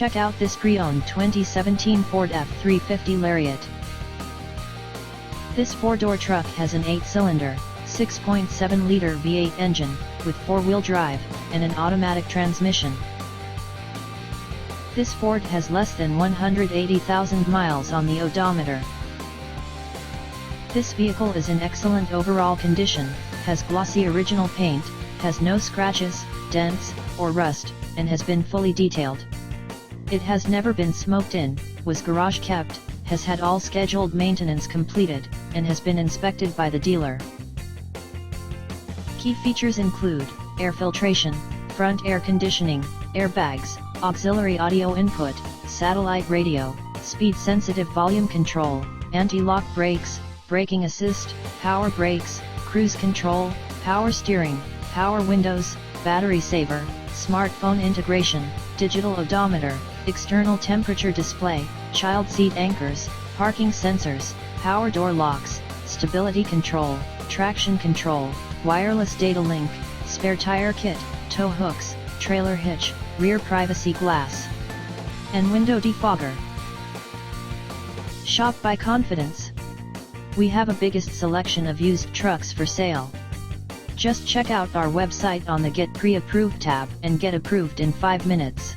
Check out this pre-owned 2017 Ford F-350 Lariat. This four-door truck has an 8-cylinder, 6.7-liter V8 engine, with four-wheel drive, and an automatic transmission. This Ford has less than 180,000 miles on the odometer. This vehicle is in excellent overall condition, has glossy original paint, has no scratches, dents, or rust, and has been fully detailed. It has never been smoked in, was garage kept, has had all scheduled maintenance completed, and has been inspected by the dealer. Key features include air filtration, front air conditioning, airbags, auxiliary audio input, satellite radio, speed-sensitive volume control, anti-lock brakes, braking assist, power brakes, cruise control, power steering, power windows, battery saver, smartphone integration, digital odometer, external temperature display, child seat anchors, parking sensors, power door locks, stability control, traction control, wireless data link, spare tire kit, tow hooks, trailer hitch, rear privacy glass, and window defogger. Shop by confidence. We have a biggest selection of used trucks for sale. Just check out our website on the Get Pre-Approved tab and get approved in 5 minutes.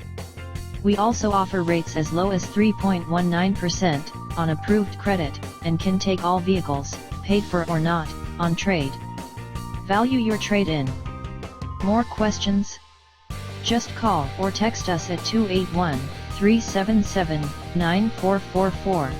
We also offer rates as low as 3.19% on approved credit, and can take all vehicles, paid for or not, on trade. Value your trade-in. More questions? Just call or text us at 281-377-9444.